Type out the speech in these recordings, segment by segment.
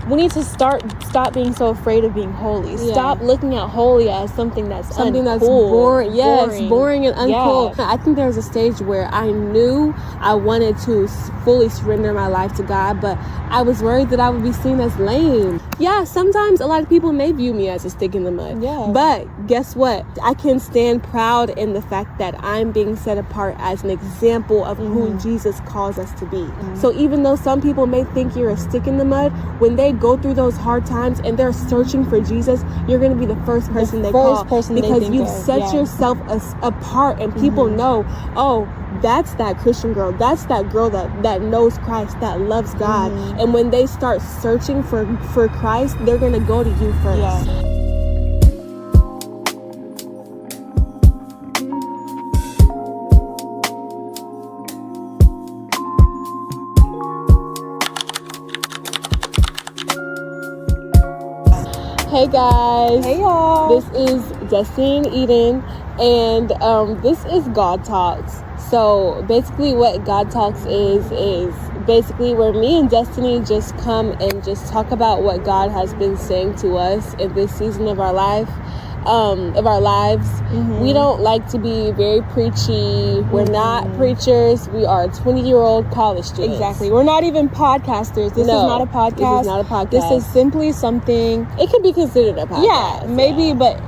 we need to stop being so afraid of being holy. Yeah. Stop looking at holy as something that's boring. Yes, boring and uncool. Yeah. I think there was a stage where I knew I wanted to fully surrender my life to God, but I was worried that I would be seen as lame. Yeah, sometimes a lot of people may view me as a stick in the mud. Yeah. But guess what? I can stand proud in the fact that I'm being set apart as an example of who Jesus calls us to be. So even though some people may think you're a stick in the mud, when they go through those hard times and they're searching for Jesus, you're going to be the first person they call, because you've set yourself apart, and people know, oh, that's that Christian girl, that's that girl that knows Christ, that loves God. And when they start searching for Christ, they're going to go to you first. Yeah. Hey guys. Hey y'all. This is Destiny and Eden, and this is God Talks. So basically what God Talks is basically where me and Destiny just come and just talk about what God has been saying to us in this season of our life. Of our lives. We don't like to be very preachy. We're not preachers. We are 20-year-old college students. Exactly. We're not even podcasters. This is not a podcast. This is not a podcast. This is simply something. It could be considered a podcast. Yeah, maybe, but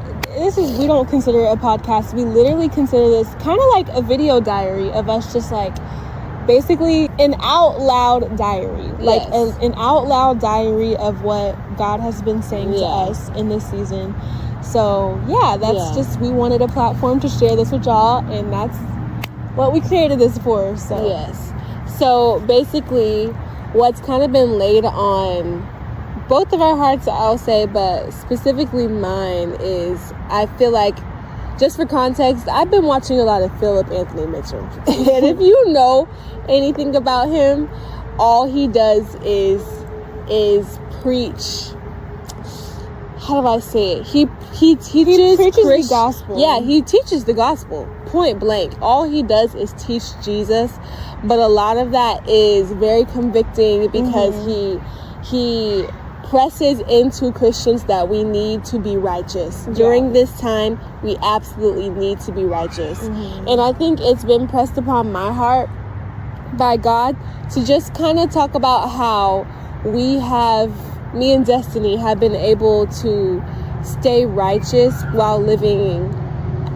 we don't consider it a podcast. We literally consider this kind of like a video diary of us, just like basically an out loud diary. Like an out loud diary of what God has been saying to us in this season. So that's just, we wanted a platform to share this with y'all, and that's what we created this for. So so basically what's kind of been laid on both of our hearts, I'll say, but specifically mine, is I feel like, just for context, I've been watching a lot of Philip Anthony Mitchell. And if you know anything about him, all he does is preach. How do I say it? He preaches the gospel. Yeah, he teaches the gospel, point blank. All he does is teach Jesus, but a lot of that is very convicting because he presses into Christians that we need to be righteous. During this time, we absolutely need to be righteous. And I think it's been pressed upon my heart by God to just kind of talk about how me and Destiny have been able to stay righteous while living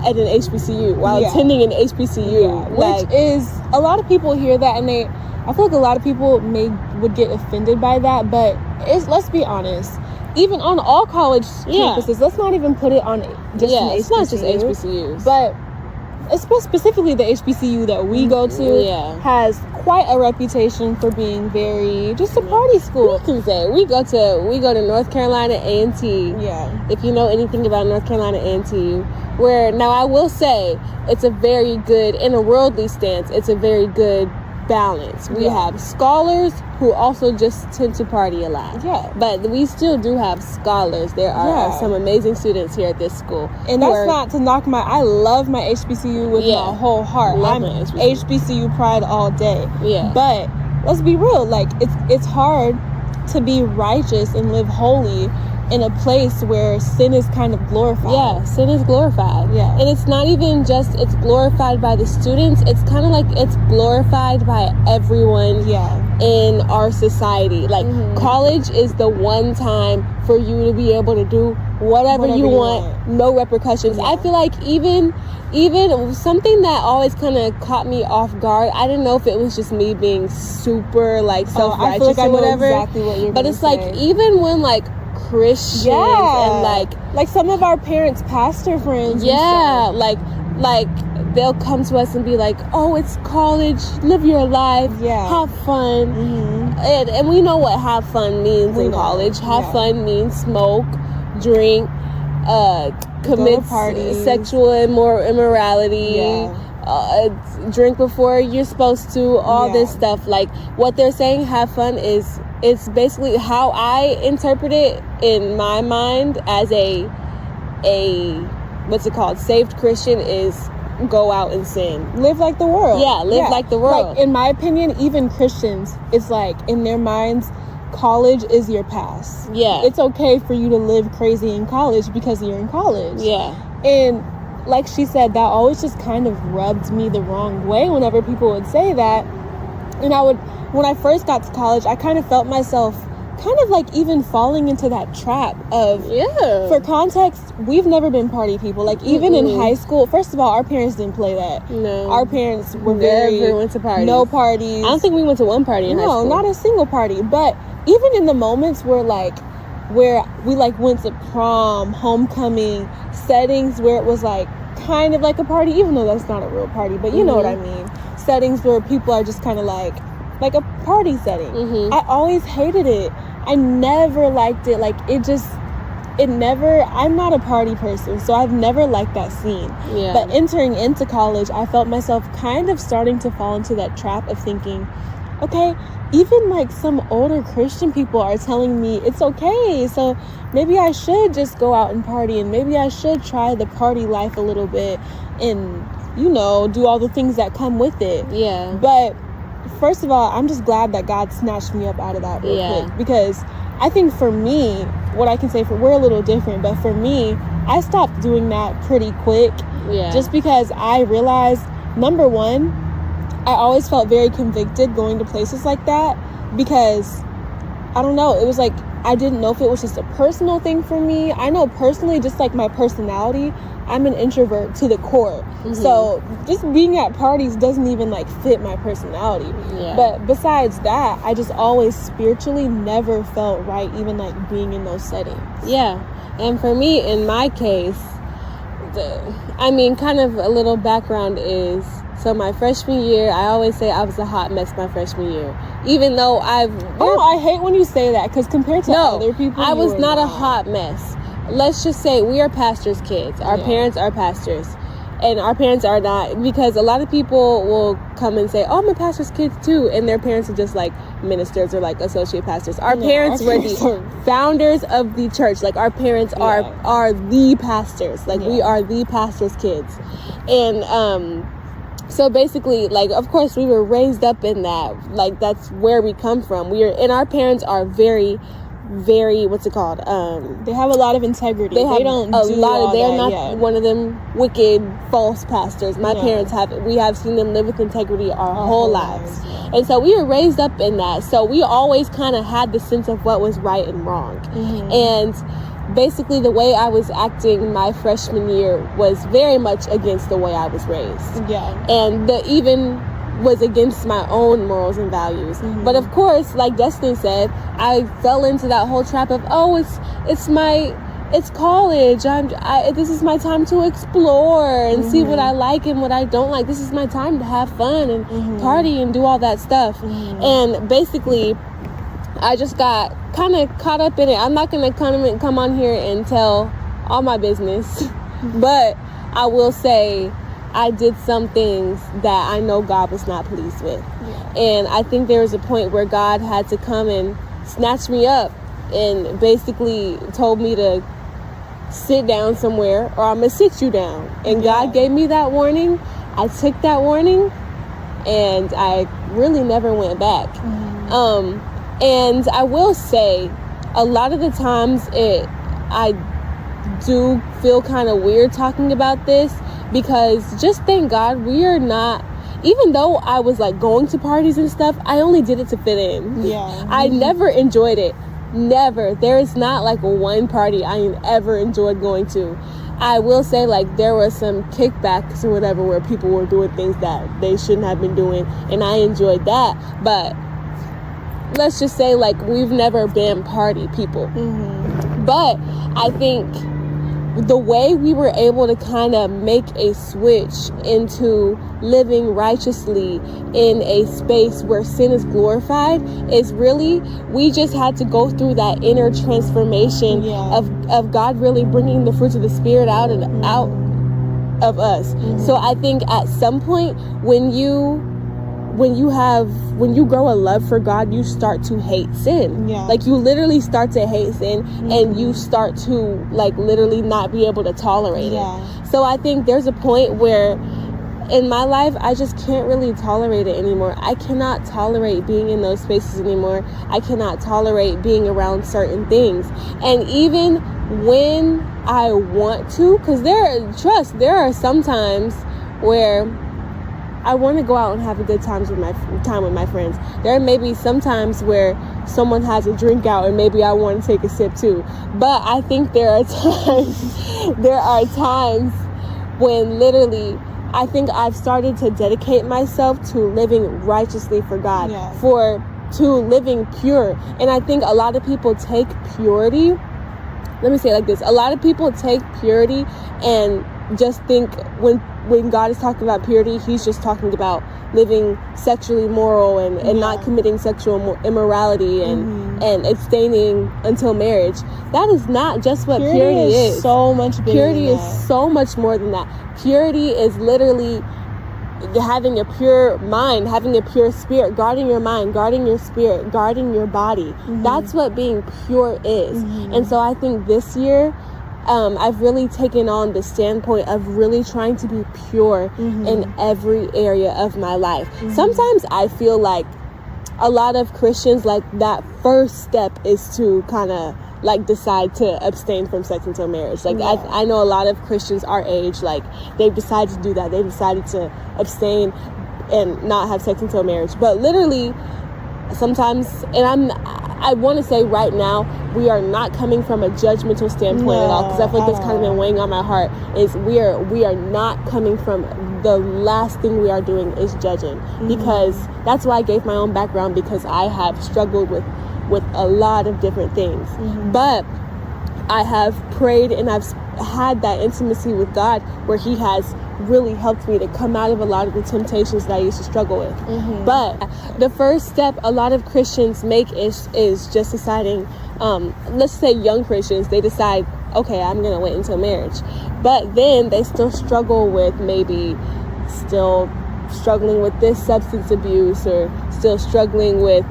at an HBCU, while attending an HBCU. Which is, a lot of people hear that and I feel like a lot of people would get offended by that, but let's be honest, even on all college campuses, let's not even put it on just an HBCU. It's not just HBCUs. But specifically the HBCU that we go to has quite a reputation for being very just a party school. We can say we go to North Carolina A&T. Yeah. If you know anything about North Carolina A&T, where now I will say it's a very good, in a worldly stance, it's a very good balance. We have scholars who also just tend to party a lot. Yeah. But we still do have scholars. There are some amazing students here at this school. And that's not to knock I love my HBCU with my whole heart. I'm HBCU pride all day. Yeah. But let's be real, like it's hard to be righteous and live holy in a place where sin is kind of glorified. Yeah, sin is glorified. Yeah. And it's not even just it's glorified by the students, it's kind of like it's glorified by everyone in our society. Like college is the one time for you to be able to do whatever you want, no repercussions. I feel like even something that always kind of caught me off guard, I didn't know if it was just me being super like self-righteous or whatever. Exactly what you're but it's say. Like even when like Christians and like some of our parents' pastor friends, like they'll come to us and be like, oh, it's college, live your life, have fun. And we know what have fun means in college. Have fun means smoke, drink, commit sexual immorality, drink before you're supposed to, all this stuff. Like what they're saying, have fun it's basically how I interpret it in my mind as a what's it called, saved Christian, is go out and sin, live like the world. Live like the world. Like in my opinion, even Christians, it's like in their minds college is your past. Yeah. It's okay for you to live crazy in college because you're in college. Yeah. And like she said, that always just kind of rubbed me the wrong way whenever people would say that. And when I first got to college, I kind of felt myself kind of like even falling into that trap of, for context, we've never been party people. Like, even in high school, first of all, our parents didn't play that. No. Our parents were never went to parties. No parties. I don't think we went to one party in high school. No, not a single party. But even in the moments where we like went to prom, homecoming, settings where it was like kind of like a party, even though that's not a real party, but you know what I mean. Settings where people are just kind of like a party setting. I always hated it. I never liked it. Like, I'm not a party person, so I've never liked that scene. Yeah. But entering into college, I felt myself kind of starting to fall into that trap of thinking, okay, even like some older Christian people are telling me it's okay, so maybe I should just go out and party, and maybe I should try the party life a little bit and, do all the things that come with it. Yeah. But first of all, I'm just glad that God snatched me up out of that real quick, because I think for me, what I can say we're a little different, but for me, I stopped doing that pretty quick. Yeah. Just because I realized, number one, I always felt very convicted going to places like that, because I don't know, it was like I didn't know if it was just a personal thing for me. I know personally, just like my personality, I'm an introvert to the core. So just being at parties doesn't even like fit my personality. Yeah. But besides that, I just always spiritually never felt right even like being in those settings. Yeah. And for me, in my case, kind of a little background is, so my freshman year, I always say I was a hot mess my freshman year. Even though I hate when you say that, because compared to other people, I was not a hot mess. Let's just say we are pastors' kids. Our parents are pastors. And our parents are not, because a lot of people will come and say, oh, I'm a pastor's kids too. And their parents are just like ministers or like associate pastors. Our parents were the founders of the church. Like, our parents are the pastors. Like, we are the pastor's kids. And, so basically, like, of course, we were raised up in that. Like, that's where we come from. And our parents are very, very, what's it called? They have a lot of integrity. They're not one of them wicked, false pastors. My parents we have seen them live with integrity our whole lives. And so we were raised up in that. So we always kind of had the sense of what was right and wrong. And basically, the way I was acting my freshman year was very much against the way I was raised. Yeah. And even was against my own morals and values. But of course, like Destiny said, I fell into that whole trap of, it's college. This is my time to explore and see what I like and what I don't like. This is my time to have fun and party and do all that stuff. And basically, I just got kind of caught up in it. I'm not going to come on here and tell all my business, but I will say I did some things that I know God was not pleased with. Yeah. And I think there was a point where God had to come and snatch me up and basically told me to sit down somewhere or I'm going to sit you down. And God gave me that warning. I took that warning and I really never went back. And I will say, a lot of the times I do feel kind of weird talking about this, because just thank God we are not, even though I was like going to parties and stuff, I only did it to fit in. Yeah. I never enjoyed it. Never. There is not like one party I ever enjoyed going to. I will say, like, there were some kickbacks or whatever where people were doing things that they shouldn't have been doing, and I enjoyed that. But let's just say, like, we've never been party people. But I think the way we were able to kind of make a switch into living righteously in a space where sin is glorified is really, we just had to go through that inner transformation of God really bringing the fruits of the Spirit out of us. So I think at some point when you grow a love for God, you start to hate sin. Like, you literally start to hate sin, and you start to like literally not be able to tolerate it. So I think there's a point where in my life, I just can't really tolerate it anymore. I cannot tolerate being in those spaces anymore. I cannot tolerate being around certain things. And even when I want to, because there are some times where I want to go out and have a good time with my friends. There may be some times where someone has a drink out and maybe I want to take a sip too. But I think there are times when literally I think I've started to dedicate myself to living righteously for God, to living pure. And I think a lot of people take purity, let me say it like this, a lot of people take purity and just think when God is talking about purity, he's just talking about living sexually moral and not committing sexual immorality and abstaining until marriage. That is not just what purity is. So much bigger. Purity is so much more than that. Purity is literally having a pure mind, having a pure spirit, guarding your mind, guarding your spirit, guarding your body. That's what being pure is. And so I think this year, I've really taken on the standpoint of really trying to be pure in every area of my life. Sometimes I feel like a lot of Christians, like, that first step is to kind of like decide to abstain from sex until marriage. Like, I know a lot of Christians our age, like, they've decided to do that. They've decided to abstain and not have sex until marriage. But literally, sometimes, and I want to say right now, we are not coming from a judgmental standpoint at all, because I feel like that's kind of been weighing on my heart, is we are not coming from, the last thing we are doing is judging, because that's why I gave my own background, because I have struggled with a lot of different things. But I have prayed and I've had that intimacy with God where he has really helped me to come out of a lot of the temptations that I used to struggle with. But the first step a lot of Christians make is just deciding, let's say young Christians, they decide, okay, I'm going to wait until marriage. But then they still struggle with maybe still struggling with this substance abuse, or still struggling with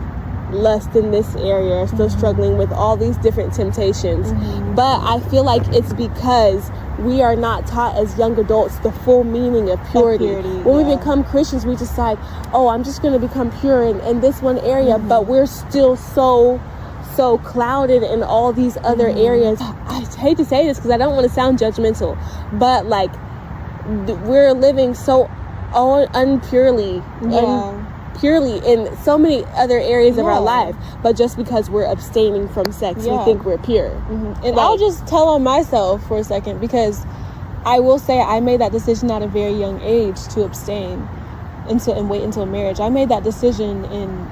lust in this area, still struggling with all these different temptations. But I feel like it's because we are not taught as young adults the full meaning of purity. When we become Christians, we decide, oh, I'm just going to become pure in this one area, but we're still so clouded in all these other areas. I hate to say this because I don't want to sound judgmental, but like, we're living so unpurely, purely in so many other areas of our life, but just because we're abstaining from sex, we think we're pure. And I'll just tell on myself for a second, because I will say I made that decision at a very young age to abstain and wait until marriage. I made that decision in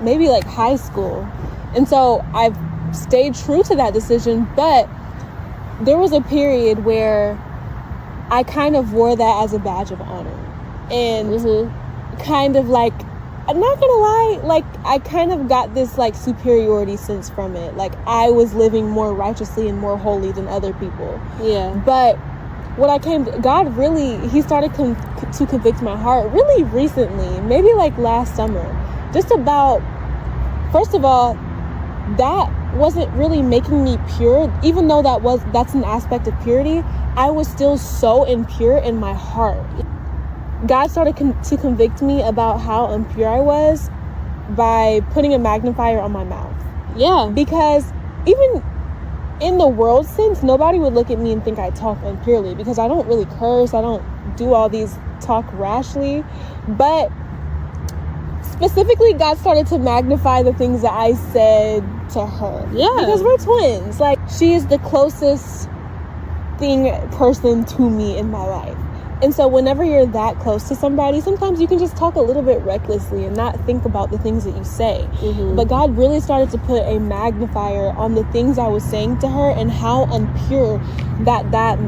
maybe like high school, and so I've stayed true to that decision. But there was a period where I kind of wore that as a badge of honor, and kind of like, I'm not gonna lie, like, I kind of got this like superiority sense from it, like I was living more righteously and more holy than other people. But what God really, he started to convict my heart really recently, maybe like last summer, just about, first of all, that wasn't really making me pure. Even though that's an aspect of purity, I was still so impure in my heart. God started to convict me about how impure I was by putting a magnifier on my mouth. Because even in the world sense, nobody would look at me and think I talk impurely, because I don't really curse. I don't do all these talk rashly. But specifically, God started to magnify the things that I said to her. Because we're twins. Like, she is the closest person to me in my life. And so whenever you're that close to somebody, sometimes you can just talk a little bit recklessly and not think about the things that you say. But God really started to put a magnifier on the things I was saying to her, and how impure that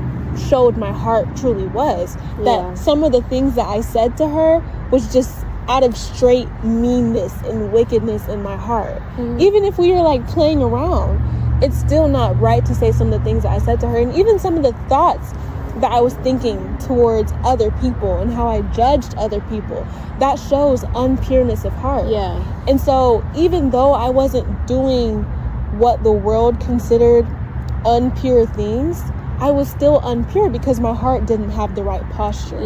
showed my heart truly was. That some of the things that I said to her was just out of straight meanness and wickedness in my heart. Even if we were like playing around, it's still not right to say some of the things that I said to her. And even some of the thoughts that I was thinking towards other people and how I judged other people, that shows unpureness of heart. And so even though I wasn't doing what the world considered unpure things, I was still unpure because my heart didn't have the right posture.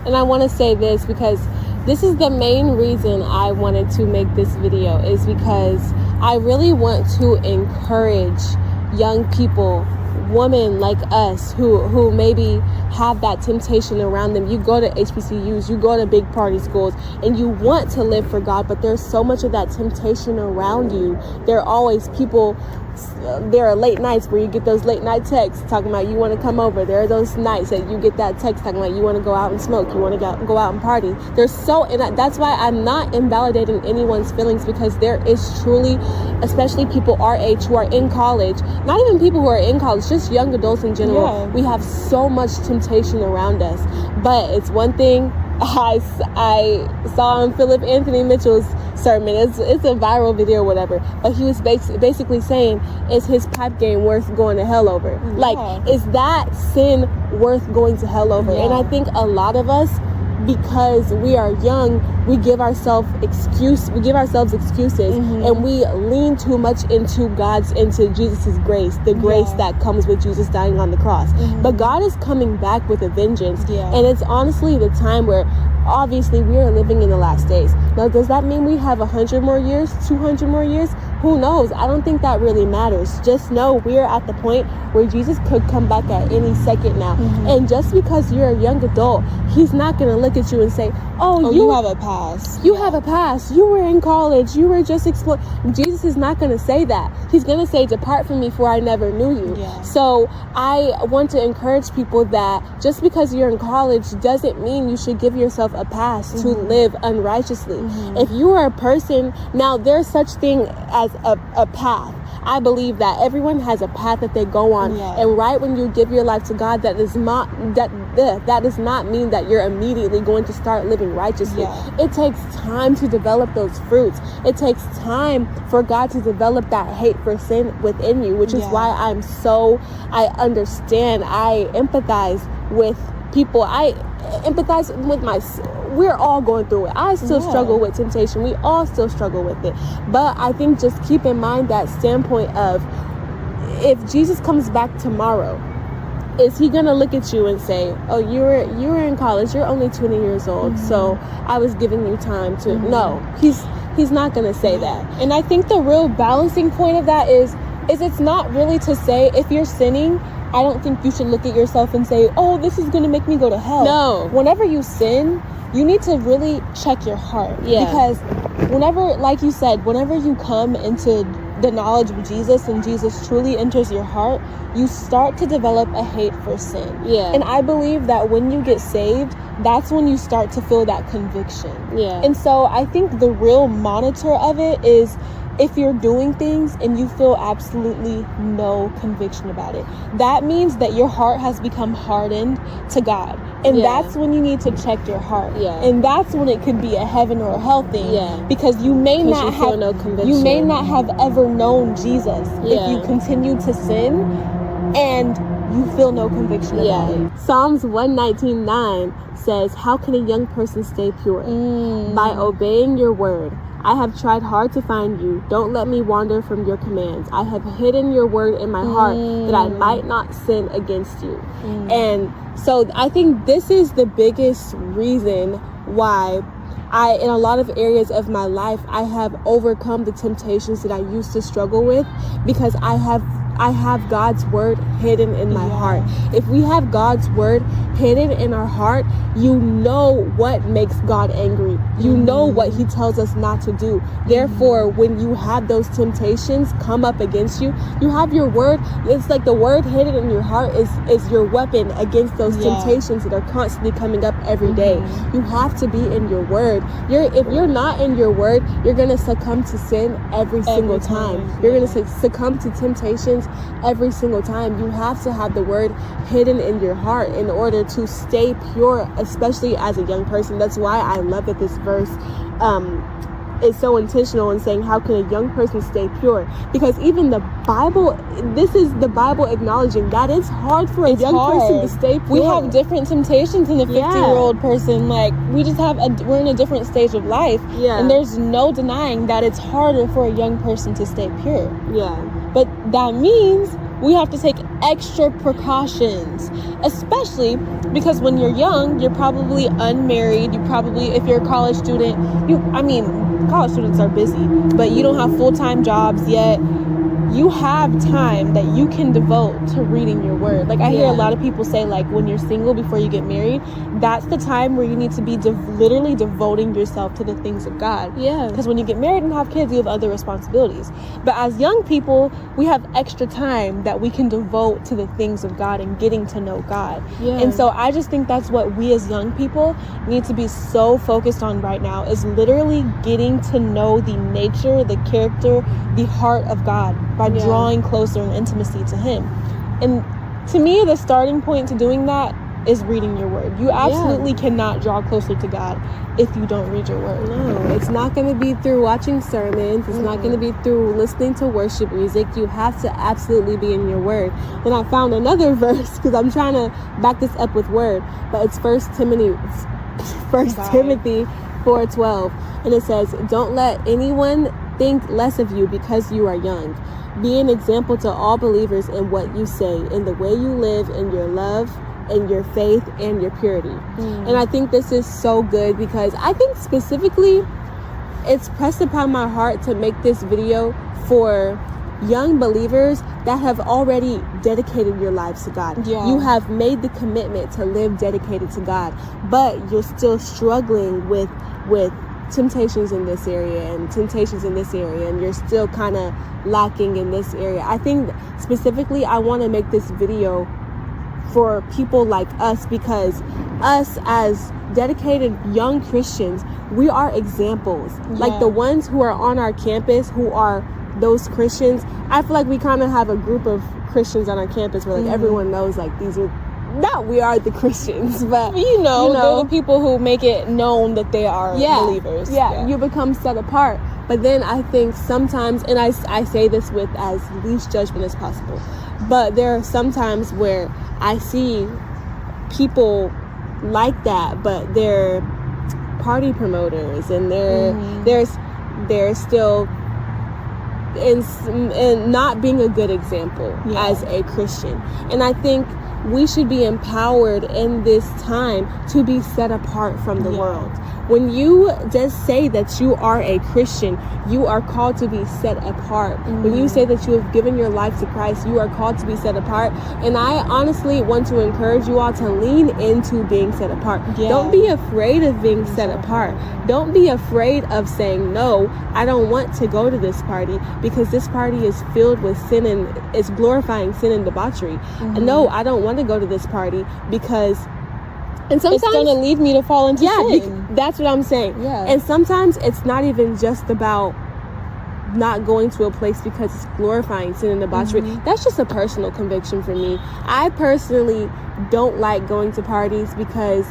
And I want to say this because this is the main reason I wanted to make this video, is because I really want to encourage young people, women like us who maybe have that temptation around them. You go to HBCUs, you go to big party schools, and you want to live for God, but there's so much of that temptation around you. There are always people, there are late nights where you get those late night texts talking about you want to come over. There are those nights that you get that text talking about you want to go out and smoke, you want to go out and party. And that's why I'm not invalidating anyone's feelings, because there is truly, especially people our age who are in college, not even people who are in college, just young adults in general, we have so much temptation around us. But it's one thing I saw on Philip Anthony Mitchell's sermon. It's a viral video or whatever, but he was basically saying, is his pipe game worth going to hell over? Like, is that sin worth going to hell over? And I think a lot of us, because we are young, we give ourselves excuses, and we lean too much into Jesus's grace, the grace that comes with Jesus dying on the cross. But God is coming back with a vengeance, and it's honestly the time where obviously we are living in the last days. Now, does that mean we have 100 more years, 200 more years? Who knows? I don't think that really matters. Just know we are at the point where Jesus could come back at any second now. And just because you're a young adult, he's not going to look at you and say, oh, you have a past. You have a past. You were in college. You were just exploring. Jesus is not going to say that. He's going to say, depart from me, for I never knew you. So I want to encourage people that just because you're in college doesn't mean you should give yourself a pass to live unrighteously. If you are a person, now there's such thing as a path. I believe that everyone has a path that they go on, and right when you give your life to God, that does not mean that you're immediately going to start living righteously. It takes time to develop those fruits. It takes time for God to develop that hate for sin within you, which is why I understand, I empathize with people. I empathize with we're all going through it. I still struggle with temptation. We all still struggle with it. But I think just keep in mind that standpoint of, if Jesus comes back tomorrow, is he gonna look at you and say, oh, you were in college, you're only 20 years old, so I was giving you time to no, he's not gonna say that. And I think the real balancing point of that is it's not really to say, if you're sinning, I don't think you should look at yourself and say, oh, this is going to make me go to hell. No. Whenever you sin, you need to really check your heart. Because whenever, like you said, whenever you come into the knowledge of Jesus and Jesus truly enters your heart, you start to develop a hate for sin. And I believe that when you get saved, that's when you start to feel that conviction. And so I think the real monitor of it is, if you're doing things and you feel absolutely no conviction about it, that means that your heart has become hardened to God. And that's when you need to check your heart. And that's when it could be a heaven or a hell thing. Because you may not have ever known Jesus if you continue to sin and you feel no conviction about it. Psalms 119:9 says, how can a young person stay pure? By obeying your word. I have tried hard to find you. Don't let me wander from your commands. I have hidden your word in my heart that I might not sin against you. And so I think this is the biggest reason why in a lot of areas of my life, I have overcome the temptations that I used to struggle with, because I have God's word hidden in my heart. If we have God's word hidden in our heart, you know what makes God angry. You know what he tells us not to do. Therefore, when you have those temptations come up against you, you have your word. It's like the word hidden in your heart is your weapon against those temptations that are constantly coming up every day. You have to be in your word. If you're not in your word, you're going to succumb to sin every single time. You're going to succumb to temptations every single time. You have to have the word hidden in your heart in order to stay pure, especially as a young person. That's why I love that this verse is so intentional in saying, how can a young person stay pure? Because even the Bible, this is the Bible acknowledging that it's hard for a young person to stay pure. We have different temptations than a 50-year-old person. Like, we're in a different stage of life. And there's no denying that it's harder for a young person to stay pure. But that means we have to take extra precautions, especially because when you're young, you're probably unmarried. You probably, if you're a college student, college students are busy, but you don't have full-time jobs yet. You have time that you can devote to reading your word. Like, I hear a lot of people say, like, when you're single before you get married, that's the time where you need to be literally devoting yourself to the things of God. Yeah. Because when you get married and have kids, you have other responsibilities. But as young people, we have extra time that we can devote to the things of God and getting to know God. Yeah. And so I just think that's what we as young people need to be so focused on right now, is literally getting to know the nature, the character, the heart of God by drawing closer in intimacy to Him. And to me, the starting point to doing that is reading your word. You absolutely cannot draw closer to God if you don't read your word. No, it's not going to be through watching sermons. It's not going to be through listening to worship music. You have to absolutely be in your word. And I found another verse, because I'm trying to back this up with word, but it's First Timothy 4:12, and it says, "Don't let anyone think less of you because you are young. Be an example to all believers in what you say, in the way you live, in your love, in your faith, and your purity." And I think this is so good, because I think specifically it's pressed upon my heart to make this video for young believers that have already dedicated your lives to God. You have made the commitment to live dedicated to God, but you're still struggling with temptations in this area and temptations in this area, and you're still kind of lacking in this area. I think specifically I want to make this video for people like us, because us as dedicated young Christians, we are examples. Like the ones who are on our campus who are those Christians, I feel like we kind of have a group of Christians on our campus where, like, everyone knows, like, these are not we are the Christians, but you know they're the people who make it known that they are believers. You become set apart. But then I think sometimes, and I say this with as least judgment as possible, but there are some times where I see people like that, but they're party promoters, and they're still in not being a good example as a Christian. And I think we should be empowered in this time to be set apart from the world. When you just say that you are a Christian, you are called to be set apart. When you say that you have given your life to Christ, you are called to be set apart. And I honestly want to encourage you all to lean into being set apart. Don't be afraid of being set apart. Don't be afraid of saying, no, I don't want to go to this party because this party is filled with sin and it's glorifying sin and debauchery. And no, I don't want to go to this party because... And sometimes it's going to lead me to fall into sin. That's what I'm saying. And sometimes it's not even just about not going to a place because it's glorifying sin and debauchery. That's just a personal conviction for me. I personally don't like going to parties because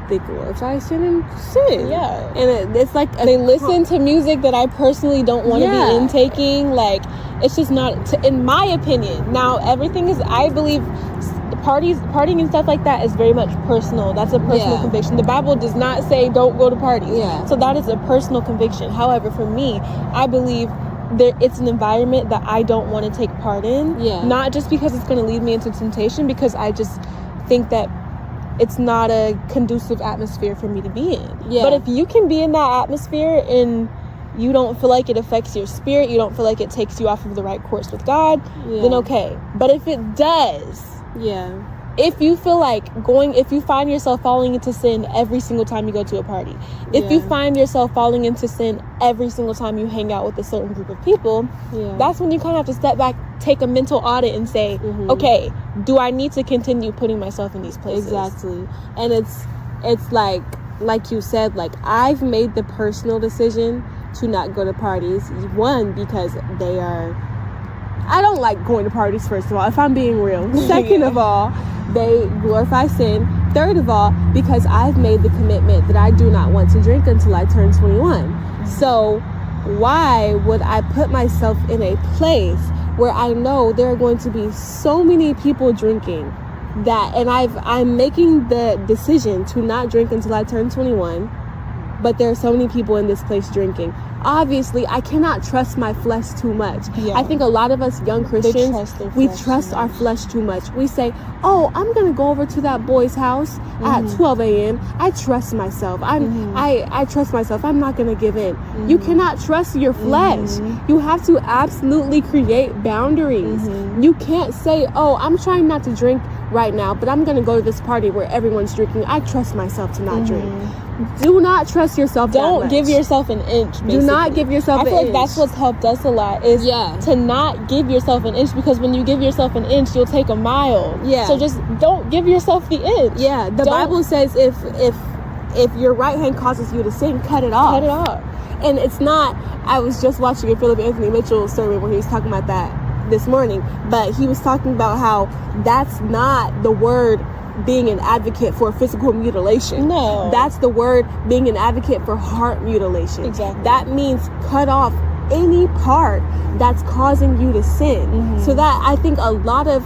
they glorify sin and sin. And it's like they listen to music that I personally don't want to be intaking. Like, it's just not, in my opinion. Now, everything is, I believe, partying and stuff like that is very much personal. That's a personal conviction. The Bible does not say don't go to parties. So that is a personal conviction. However, for me, I believe it's an environment that I don't want to take part in. Not just because it's going to lead me into temptation, because I just think that it's not a conducive atmosphere for me to be in. But if you can be in that atmosphere and you don't feel like it affects your spirit, you don't feel like it takes you off of the right course with God, then okay. But if it does, if you feel like if you find yourself falling into sin every single time you go to a party, if you find yourself falling into sin every single time you hang out with a certain group of people, that's when you kind of have to step back, take a mental audit and say, okay, do I need to continue putting myself in these places? Exactly. And it's like you said, like, I've made the personal decision to not go to parties. One, because I don't like going to parties, first of all, if I'm being real. Second of all, they glorify sin. Third of all, because I've made the commitment that I do not want to drink until I turn 21. So why would I put myself in a place where I know there are going to be so many people drinking and I'm making the decision to not drink until I turn 21, but there are so many people in this place drinking. Obviously, I cannot trust my flesh too much. Yeah. I think a lot of us young Christians, we trust our flesh too much. We say, oh, I'm going to go over to that boy's house at 12 a.m. I trust myself. I trust myself. I'm not going to give in. You cannot trust your flesh. You have to absolutely create boundaries. You can't say, oh, I'm trying not to drink right now, but I'm going to go to this party where everyone's drinking. I trust myself to not drink. Do not trust yourself. Don't give yourself an inch. Basically. Do not give yourself an inch. I feel like that's what's helped us a lot is to not give yourself an inch, because when you give yourself an inch, you'll take a mile. Yeah. So just don't give yourself the inch. Yeah. The Bible says if your right hand causes you to sin, cut it off. Cut it off. And it's not. I was just watching a Philip Anthony Mitchell sermon where he was talking about that this morning, but he was talking about how that's not the word being an advocate for physical mutilation. No. That's the word being an advocate for heart mutilation. Exactly. That means cut off any part that's causing you to sin. So that, I think a lot of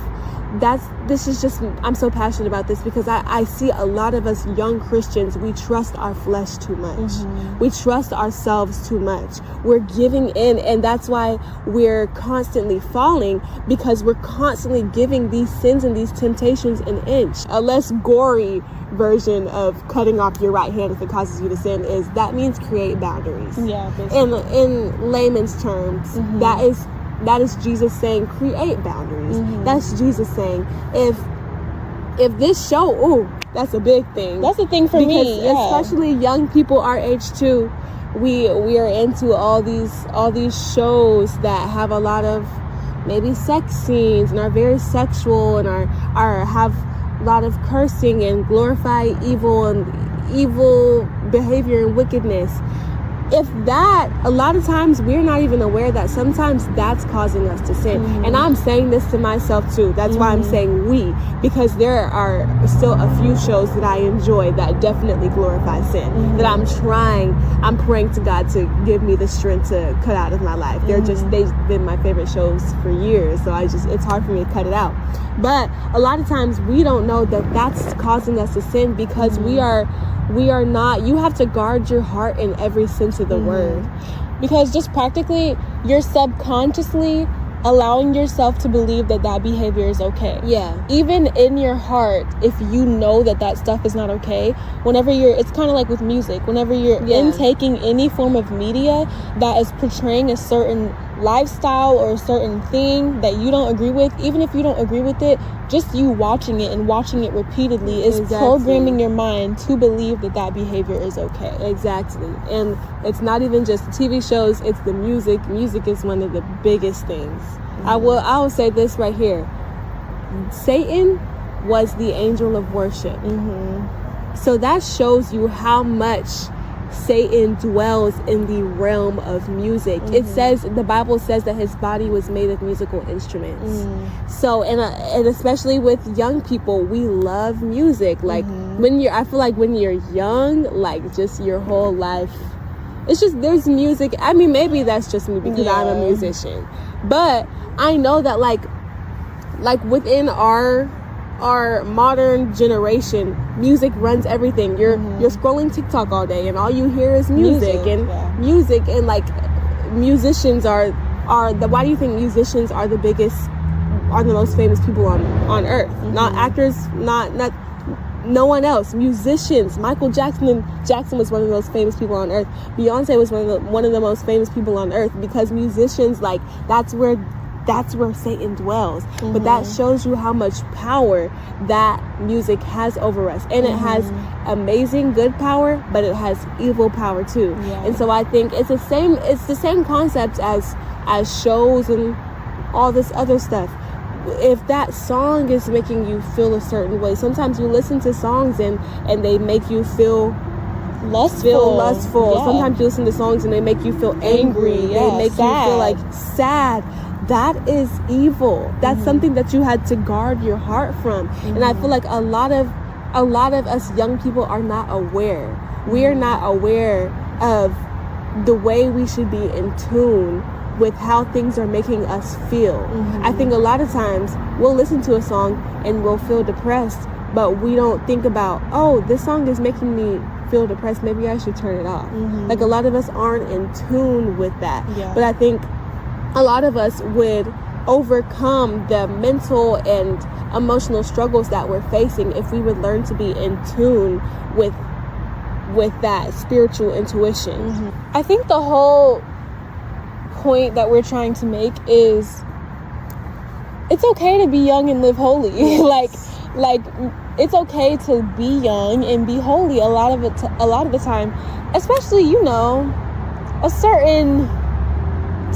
this is just, I'm so passionate about this because I see a lot of us young Christians, we trust our flesh too much. We trust ourselves too much. We're giving in, and that's why we're constantly falling, because we're constantly giving these sins and these temptations an inch. A less gory version of cutting off your right hand if it causes you to sin is that means create boundaries. Yeah, basically. In layman's terms, that is Jesus saying create boundaries. That's Jesus saying if this show, that's a big thing. That's a thing for me. Yeah. Especially young people our age too. We are into all these shows that have a lot of maybe sex scenes and are very sexual and are have a lot of cursing and glorify evil behavior and wickedness. If that, a lot of times we're not even aware that sometimes that's causing us to sin. And I'm saying this to myself too. That's why I'm saying we, because there are still a few shows that I enjoy that definitely glorify sin, that I'm praying to God to give me the strength to cut out of my life. They've been my favorite shows for years. So it's hard for me to cut it out. But a lot of times we don't know that that's causing us to sin, because we are not. You have to guard your heart in every sense of the word, because just practically you're subconsciously allowing yourself to believe that behavior is okay. Yeah. Even in your heart, if you know that stuff is not okay, it's kind of like with music, whenever you're intaking any form of media that is portraying a certain lifestyle or a certain thing that you don't agree with, even if you don't agree with it, just you watching it and watching it repeatedly is programming your mind to believe that behavior is okay. Exactly. And it's not even just TV shows, it's the music. Music is one of the biggest things. I will say this right here. Satan was the angel of worship. So that shows you how much Satan dwells in the realm of music. It says, the Bible says that his body was made of musical instruments. So, and especially with young people, we love music. Like I feel like when you're young, like just your whole life, it's just, there's music. I mean, maybe that's just me because I'm a musician, but I know that like within our modern generation, music runs everything. You're scrolling TikTok all day and all you hear is music and like musicians why do you think musicians are the most famous people on earth? Not actors, not no one else. Musicians. Michael Jackson was one of the most famous people on earth. Beyonce was one of the most famous people on earth, because musicians, like, that's where Satan dwells. But that shows you how much power that music has over us. And it has amazing good power, but it has evil power too. And so I think it's the same concept as shows and all this other stuff. If that song is making you feel a certain way, sometimes you listen to songs and they make you feel lustful. Sometimes you listen to songs and they make you feel angry. They make you feel like sad. That is evil. That's something that you had to guard your heart from. And I feel like a lot of us young people are not aware. We are not aware of the way we should be in tune with how things are making us feel. I think a lot of times we'll listen to a song and we'll feel depressed, but we don't think about, oh, this song is making me feel depressed, maybe I should turn it off. Like, a lot of us aren't in tune with that. But I think a lot of us would overcome the mental and emotional struggles that we're facing if we would learn to be in tune with that spiritual intuition. I think the whole point that we're trying to make is it's okay to be young and live holy. like it's okay to be young and be holy a lot of the time, especially, you know, a certain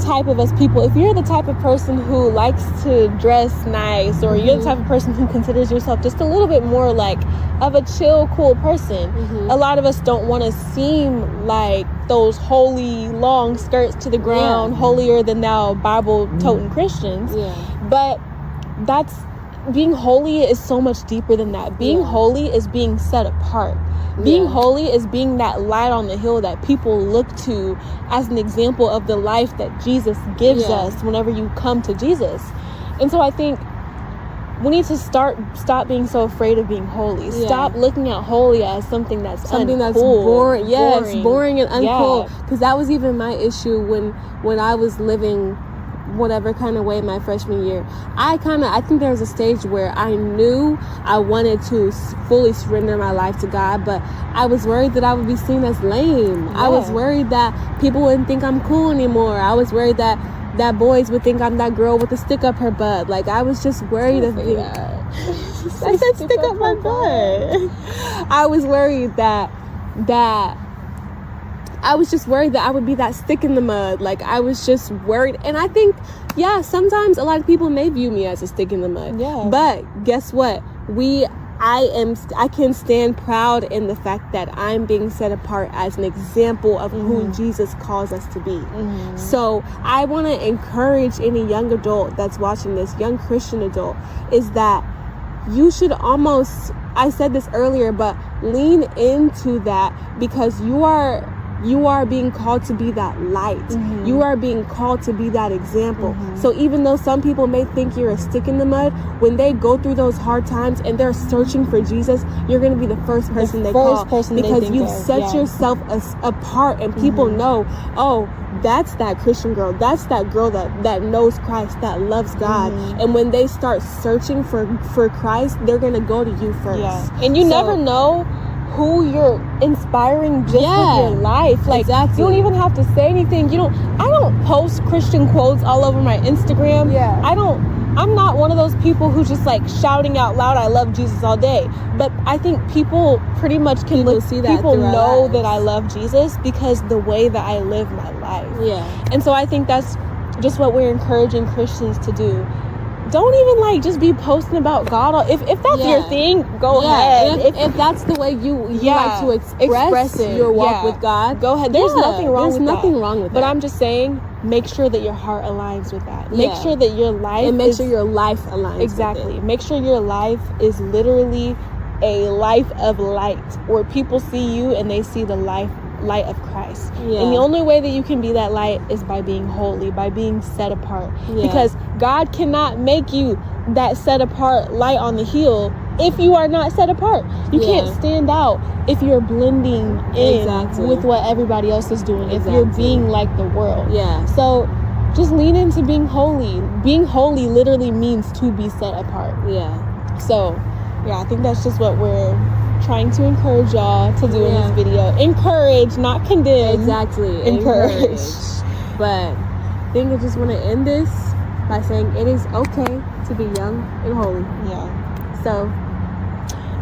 type of us people. If you're the type of person who likes to dress nice, or you're the type of person who considers yourself just a little bit more like of a chill, cool person, a lot of us don't want to seem like those holy long skirts to the ground, holier than thou Bible toting Christians. But that's being holy is so much deeper than that. Being holy is being set apart. Being holy is being that light on the hill that people look to as an example of the life that Jesus gives us whenever you come to Jesus. And so I think we need to stop being so afraid of being holy. Stop looking at holy as something that's uncool, that's boring. Boring and uncool. Because that was even my issue when I was living whatever kind of way my freshman year. I think there was a stage where I knew I wanted to fully surrender my life to God, but I was worried that I would be seen as lame. I was worried that people wouldn't think I'm cool anymore. I was worried that boys would think I'm that girl with the stick up her butt. Like, I was just worried of being I said stick up my butt. I was worried that I was just worried that I would be that stick in the mud. Like, I was just worried. And I think, sometimes a lot of people may view me as a stick in the mud. But guess what? I can stand proud in the fact that I'm being set apart as an example of who Jesus calls us to be. So I want to encourage any young adult that's watching this, young Christian adult, is that you should almost, I said this earlier, but lean into that, because you are being called to be that light. You are being called to be that example. So even though some people may think you're a stick in the mud, when they go through those hard times and they're searching for Jesus, you're going to be the first person they call, because you've set yourself apart, and people know, oh, that's that Christian girl. That's that girl that knows Christ, that loves God. And when they start searching for Christ, they're going to go to you first. And you never know who you're inspiring just with your life. Like, you don't even have to say anything. I don't post Christian quotes all over my Instagram. I'm not one of those people who just like shouting out loud, I love Jesus all day. But I think people pretty much can see that. People know that I love Jesus because the way that I live my life. And so I think that's just what we're encouraging Christians to do. Don't even like just be posting about God. If that's your thing, go ahead. If that's the way you like to express your walk with God, go ahead. There's nothing wrong with that. But I'm just saying, make sure that your heart aligns with that. Make sure that your life sure your life aligns exactly. with it. Make sure your life is literally a life of light, where people see you and they see the light of Christ. And the only way that you can be that light is by being holy, by being set apart. Because God cannot make you that set apart light on the hill if you are not set apart. You can't stand out if you're blending in with what everybody else is doing, if you're being like the world. So just lean into being holy. Being holy literally means to be set apart. So I think that's just what we're trying to encourage y'all to do in this video. Encourage, not condemn. Encourage. But I think I just want to end this by saying it is okay to be young and holy. So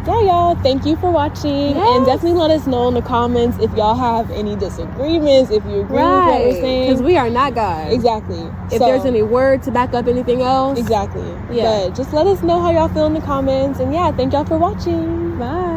y'all, thank you for watching. And definitely let us know in the comments if y'all have any disagreements, if you agree with what we're saying, because we are not God. If there's any word to back up anything else, but just let us know how y'all feel in the comments. And thank y'all for watching. Bye.